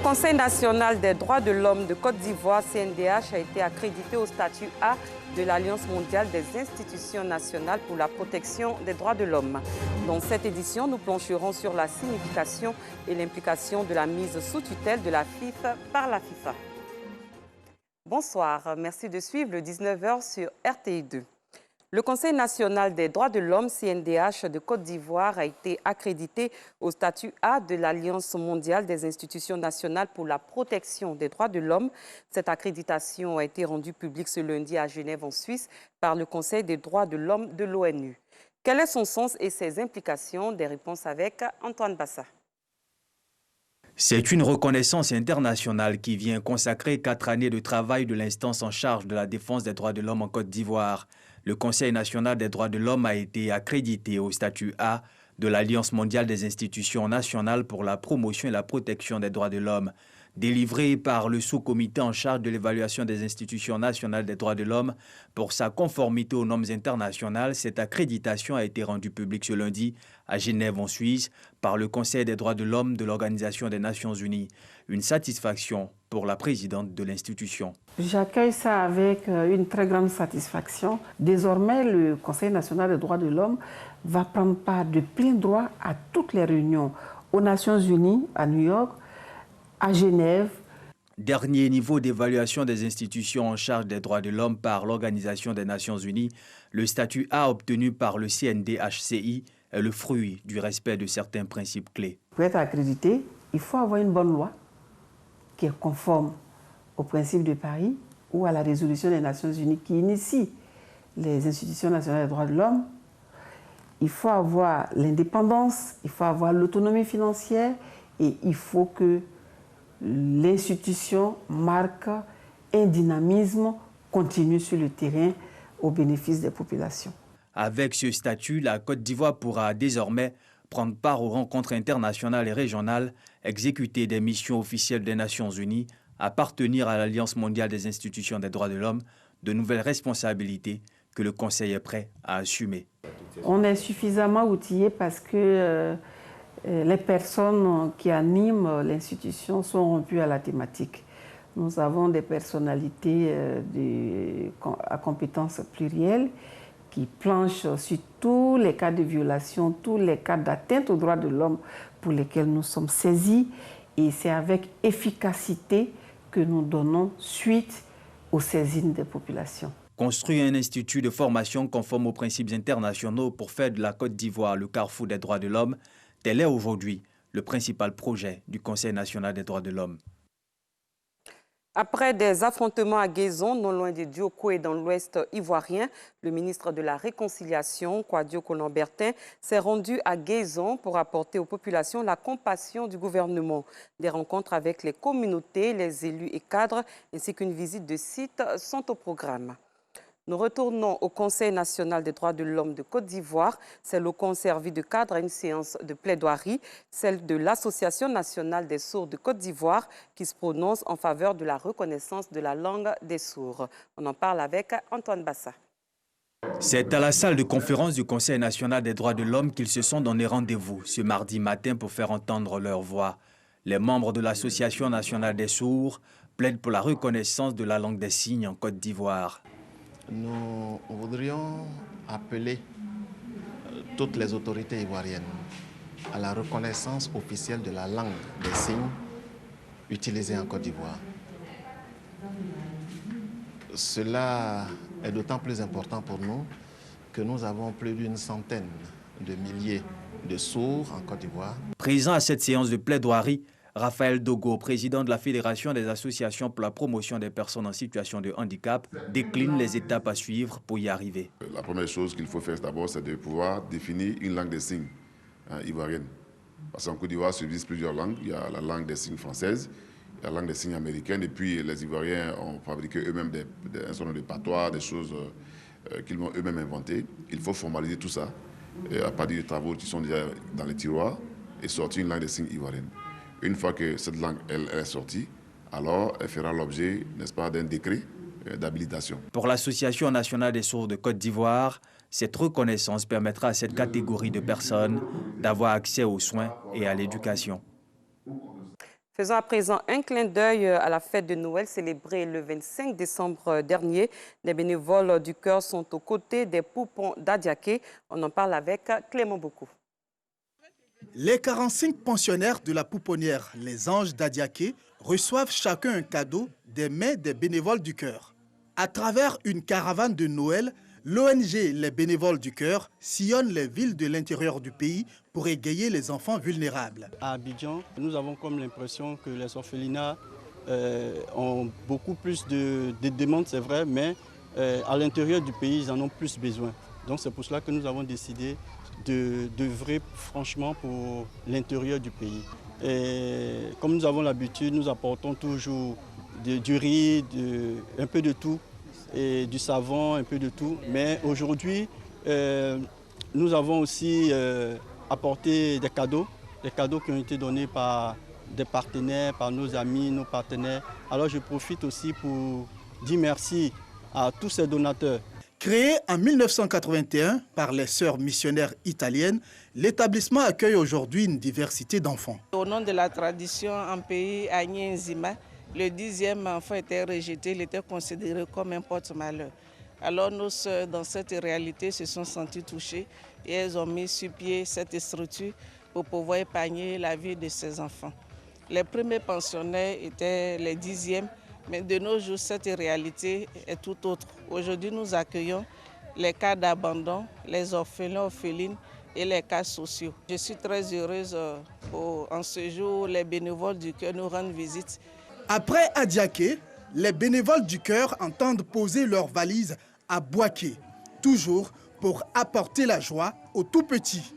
Conseil national des droits de l'homme de Côte d'Ivoire, CNDH, a été accrédité au statut A de l'Alliance mondiale des institutions nationales pour la protection des droits de l'homme. Dans cette édition, nous plancherons sur la signification et l'implication de la mise sous tutelle de la FIFA par la FIFA. Bonsoir, merci de suivre le 19h sur RTI2. Le Conseil national des droits de l'homme, CNDH, de Côte d'Ivoire a été accrédité au statut A de l'Alliance mondiale des institutions nationales pour la protection des droits de l'homme. Cette accréditation a été rendue publique ce lundi à Genève, en Suisse, par le Conseil des droits de l'homme de l'ONU. Quel est son sens et ses implications? Des réponses avec Antoine Bassa. C'est une reconnaissance internationale qui vient consacrer 4 années de travail de l'instance en charge de la défense des droits de l'homme en Côte d'Ivoire. Le Conseil national des droits de l'homme a été accrédité au statut A de l'Alliance mondiale des institutions nationales pour la promotion et la protection des droits de l'homme. Délivré par le sous-comité en charge de l'évaluation des institutions nationales des droits de l'homme pour sa conformité aux normes internationales, cette accréditation a été rendue publique ce lundi à Genève en Suisse par le Conseil des droits de l'homme de l'Organisation des Nations Unies. Une satisfaction pour la présidente de l'institution. J'accueille ça avec une très grande satisfaction. Désormais, le Conseil national des droits de l'homme va prendre part de plein droit à toutes les réunions aux Nations Unies, à New York, à Genève. Dernier niveau d'évaluation des institutions en charge des droits de l'homme par l'Organisation des Nations Unies, le statut A obtenu par le CNDHCI est le fruit du respect de certains principes clés. Pour être accrédité, il faut avoir une bonne loi qui est conforme aux principes de Paris ou à la résolution des Nations Unies qui initie les institutions nationales des droits de l'homme. Il faut avoir l'indépendance, il faut avoir l'autonomie financière et il faut que l'institution marque un dynamisme continu sur le terrain au bénéfice des populations. Avec ce statut, la Côte d'Ivoire pourra désormais prendre part aux rencontres internationales et régionales, exécuter des missions officielles des Nations Unies, appartenir à l'Alliance mondiale des institutions des droits de l'homme, de nouvelles responsabilités que le Conseil est prêt à assumer. On est suffisamment outillés parce que les personnes qui animent l'institution sont rompues à la thématique. Nous avons des personnalités à compétences plurielles qui planchent sur tous les cas de violation, tous les cas d'atteinte aux droits de l'homme pour lesquels nous sommes saisis. Et c'est avec efficacité que nous donnons suite aux saisines des populations. Construire un institut de formation conforme aux principes internationaux pour faire de la Côte d'Ivoire le carrefour des droits de l'homme, tel est aujourd'hui le principal projet du Conseil national des droits de l'homme. Après des affrontements à Guézon, non loin de Dioko et dans l'ouest ivoirien, le ministre de la Réconciliation, Kouadio Konan-Bertin, s'est rendu à Guézon pour apporter aux populations la compassion du gouvernement. Des rencontres avec les communautés, les élus et cadres, ainsi qu'une visite de site sont au programme. Nous retournons au Conseil national des droits de l'homme de Côte d'Ivoire. C'est le servi de cadre à une séance de plaidoirie, celle de l'Association nationale des sourds de Côte d'Ivoire, qui se prononce en faveur de la reconnaissance de la langue des sourds. On en parle avec Antoine Bassa. C'est à la salle de conférence du Conseil national des droits de l'homme qu'ils se sont donné rendez-vous ce mardi matin pour faire entendre leur voix. Les membres de l'Association nationale des sourds plaident pour la reconnaissance de la langue des signes en Côte d'Ivoire. Nous voudrions appeler toutes les autorités ivoiriennes à la reconnaissance officielle de la langue des signes utilisée en Côte d'Ivoire. Cela est d'autant plus important pour nous que nous avons plus d'une centaine de milliers de sourds en Côte d'Ivoire. Présent à cette séance de plaidoirie, Raphaël Dogo, président de la Fédération des associations pour la promotion des personnes en situation de handicap, décline les étapes à suivre pour y arriver. La première chose qu'il faut faire d'abord, c'est de pouvoir définir une langue des signes ivoirienne. Parce qu'en Côte d'Ivoire subsistent plusieurs langues. Il y a la langue des signes française, il y a la langue des signes américaine, et puis les Ivoiriens ont fabriqué eux-mêmes un certain nombre de patois, des choses qu'ils vont eux-mêmes inventer. Il faut formaliser tout ça à partir des travaux qui sont déjà dans les tiroirs et sortir une langue des signes ivoirienne. Une fois que cette langue elle est sortie, alors elle fera l'objet, n'est-ce pas, d'un décret d'habilitation. Pour l'Association nationale des sourds de Côte d'Ivoire, cette reconnaissance permettra à cette catégorie de personnes d'avoir accès aux soins et à l'éducation. Faisons à présent un clin d'œil à la fête de Noël célébrée le 25 décembre dernier. Les bénévoles du cœur sont aux côtés des poupons d'Adiaké. On en parle avec Clément Beaucoup. Les 45 pensionnaires de la pouponnière Les Anges d'Adiaké reçoivent chacun un cadeau des mains des bénévoles du cœur. À travers une caravane de Noël, l'ONG Les Bénévoles du Cœur sillonne les villes de l'intérieur du pays pour égayer les enfants vulnérables. À Abidjan, nous avons comme l'impression que les orphelinats ont beaucoup plus de demandes, c'est vrai, mais à l'intérieur du pays, ils en ont plus besoin. Donc c'est pour cela que nous avons décidé d'œuvrer franchement pour l'intérieur du pays. Et comme nous avons l'habitude, nous apportons toujours du riz, un peu de tout, et du savon, un peu de tout. Mais aujourd'hui, nous avons aussi apporté des cadeaux qui ont été donnés par des partenaires, par nos amis, nos partenaires. Alors je profite aussi pour dire merci à tous ces donateurs. Créé en 1981 par les sœurs missionnaires italiennes, l'établissement accueille aujourd'hui une diversité d'enfants. Au nom de la tradition en pays Agnès Nzima, le 10e enfant était rejeté, il était considéré comme un porte-malheur. Alors nos sœurs, dans cette réalité, se sont senties touchées et elles ont mis sur pied cette structure pour pouvoir épargner la vie de ces enfants. Les premiers pensionnaires étaient les 10e, mais de nos jours, cette réalité est tout autre. Aujourd'hui, nous accueillons les cas d'abandon, les orphelins, orphelines et les cas sociaux. Je suis très heureuse en ce jour, les bénévoles du cœur nous rendent visite. Après Adiaké, les bénévoles du cœur entendent poser leurs valises à Boaké, toujours pour apporter la joie aux tout-petits.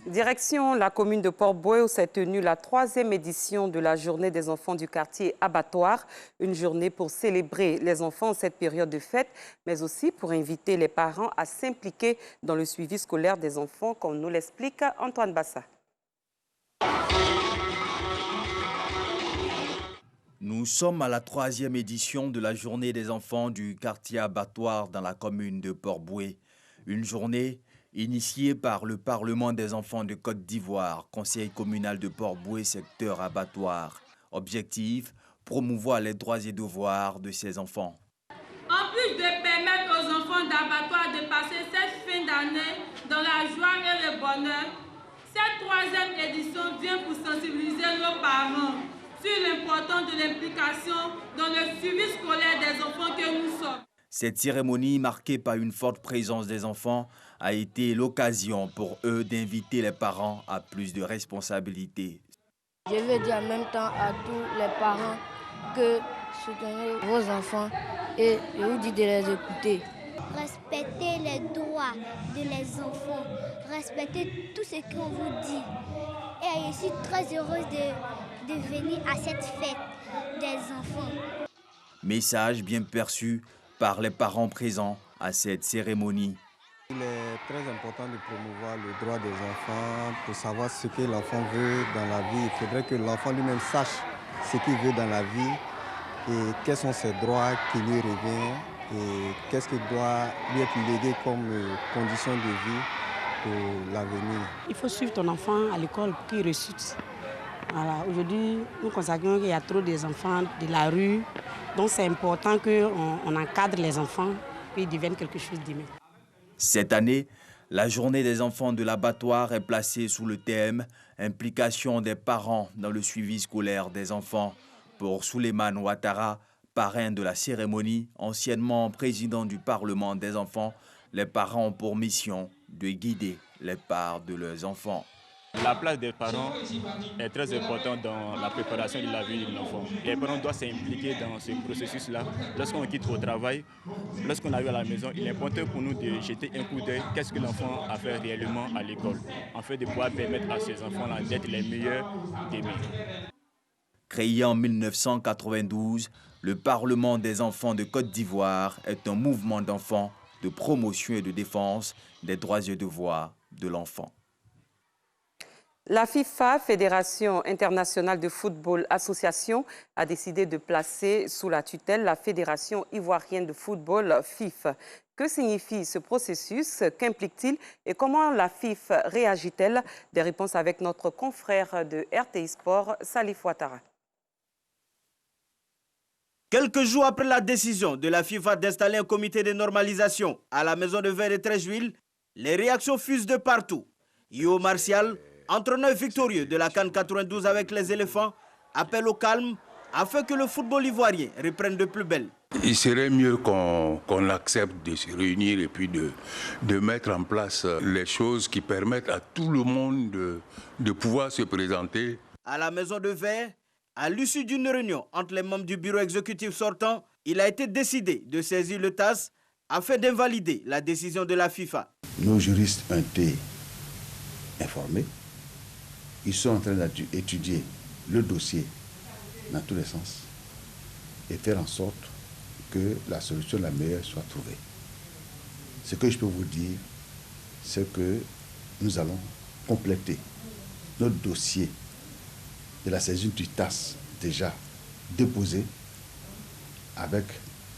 Direction la commune de Port-Bouët où s'est tenue la 3e édition de la journée des enfants du quartier Abattoir. Une journée pour célébrer les enfants en cette période de fête, mais aussi pour inviter les parents à s'impliquer dans le suivi scolaire des enfants, comme nous l'explique Antoine Bassa. Nous sommes à la 3e édition de la journée des enfants du quartier Abattoir dans la commune de Port-Bouët. Une journée initiée par le Parlement des enfants de Côte d'Ivoire, conseil communal de Port-Bouët, secteur Abattoir. Objectif, promouvoir les droits et devoirs de ces enfants. En plus de permettre aux enfants d'Abattoir de passer cette fin d'année dans la joie et le bonheur, cette 3e édition vient pour sensibiliser nos parents sur l'importance de l'implication dans le suivi scolaire des enfants que nous sommes. Cette cérémonie, marquée par une forte présence des enfants, a été l'occasion pour eux d'inviter les parents à plus de responsabilités. Je veux dire en même temps à tous les parents que soutenez vos enfants et je vous dis de les écouter. Respectez les droits de les enfants, respectez tout ce qu'on vous dit. Et je suis très heureuse de venir à cette fête des enfants. Message bien perçu par les parents présents à cette cérémonie. Il est très important de promouvoir le droit des enfants pour savoir ce que l'enfant veut dans la vie. Il faudrait que l'enfant lui-même sache ce qu'il veut dans la vie et quels sont ses droits qui lui reviennent et qu'est-ce qui doit lui être légué comme condition de vie pour l'avenir. Il faut suivre ton enfant à l'école pour qu'il réussisse. Voilà. Aujourd'hui, nous constatons qu'il y a trop d'enfants de la rue. Donc c'est important qu'on encadre les enfants et qu'ils deviennent quelque chose d'humain. Cette année, la journée des enfants de l'abattoir est placée sous le thème « Implication des parents dans le suivi scolaire des enfants ». Pour Souleymane Ouattara, parrain de la cérémonie, anciennement président du Parlement des enfants, les parents ont pour mission de guider les parts de leurs enfants. La place des parents est très importante dans la préparation de la vie de l'enfant. Les parents doivent s'impliquer dans ce processus-là. Lorsqu'on quitte au travail, lorsqu'on arrive à la maison, il est important pour nous de jeter un coup d'œil. Qu'est-ce que l'enfant a fait réellement à l'école, afin de pouvoir permettre à ces enfants-là d'être les meilleurs demain. Créé en 1992, le Parlement des enfants de Côte d'Ivoire est un mouvement d'enfants de promotion et de défense des droits et devoirs de l'enfant. La FIFA, Fédération internationale de football association, a décidé de placer sous la tutelle la Fédération ivoirienne de football, FIF. Que signifie ce processus? Qu'implique-t-il? Et comment la FIF réagit-elle? Des réponses avec notre confrère de RTI Sport, Salif Ouattara. Quelques jours après la décision de la FIFA d'installer un comité de normalisation à la maison de vin de Treichville, les réactions fusent de partout. Yo Martial, entraîneur victorieux de la CAN 92 avec les éléphants, appelle au calme afin que le football ivoirien reprenne de plus belle. Il serait mieux qu'on accepte de se réunir et puis de mettre en place les choses qui permettent à tout le monde de pouvoir se présenter. À la maison de verre, à l'issue d'une réunion entre les membres du bureau exécutif sortant, il a été décidé de saisir le TAS afin d'invalider la décision de la FIFA. Nos juristes ont été informés. Ils sont en train d'étudier le dossier dans tous les sens et faire en sorte que la solution la meilleure soit trouvée. Ce que je peux vous dire, c'est que nous allons compléter notre dossier de la saisine du TAS déjà déposé avec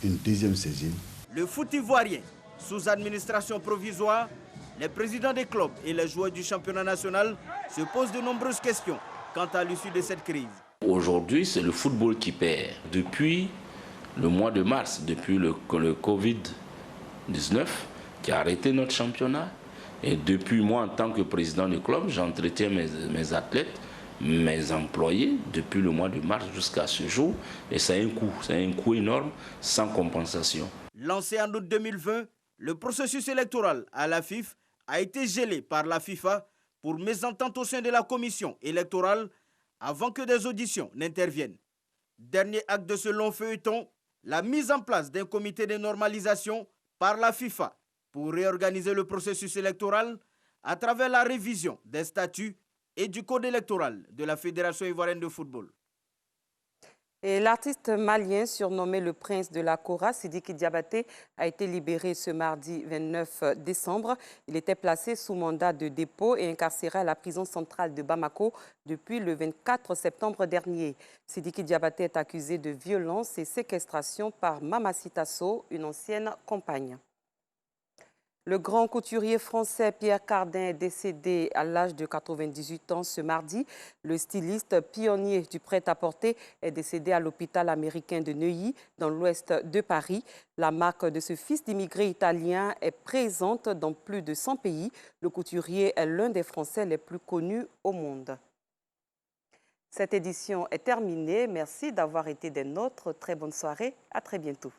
une deuxième saisine. Le foot ivoirien, sous administration provisoire, les présidents des clubs et les joueurs du championnat national se posent de nombreuses questions quant à l'issue de cette crise. Aujourd'hui, c'est le football qui perd. Depuis le mois de mars, depuis le Covid-19 qui a arrêté notre championnat, et depuis moi en tant que président du club, j'entretiens mes athlètes, mes employés depuis le mois de mars jusqu'à ce jour, et c'est un coût énorme sans compensation. Lancé en août 2020, le processus électoral à la FIF a été gelé par la FIFA pour mésentente au sein de la commission électorale avant que des auditions n'interviennent. Dernier acte de ce long feuilleton, la mise en place d'un comité de normalisation par la FIFA pour réorganiser le processus électoral à travers la révision des statuts et du code électoral de la Fédération ivoirienne de football. Et l'artiste malien surnommé le prince de la Kora, Sidiki Diabaté, a été libéré ce mardi 29 décembre. Il était placé sous mandat de dépôt et incarcéré à la prison centrale de Bamako depuis le 24 septembre dernier. Sidiki Diabaté est accusé de violence et séquestration par Mamacita Sow, une ancienne compagne. Le grand couturier français Pierre Cardin est décédé à l'âge de 98 ans ce mardi. Le styliste pionnier du prêt-à-porter est décédé à l'hôpital américain de Neuilly, dans l'ouest de Paris. La marque de ce fils d'immigrés italiens est présente dans plus de 100 pays. Le couturier est l'un des Français les plus connus au monde. Cette édition est terminée. Merci d'avoir été des nôtres. Très bonne soirée. À très bientôt.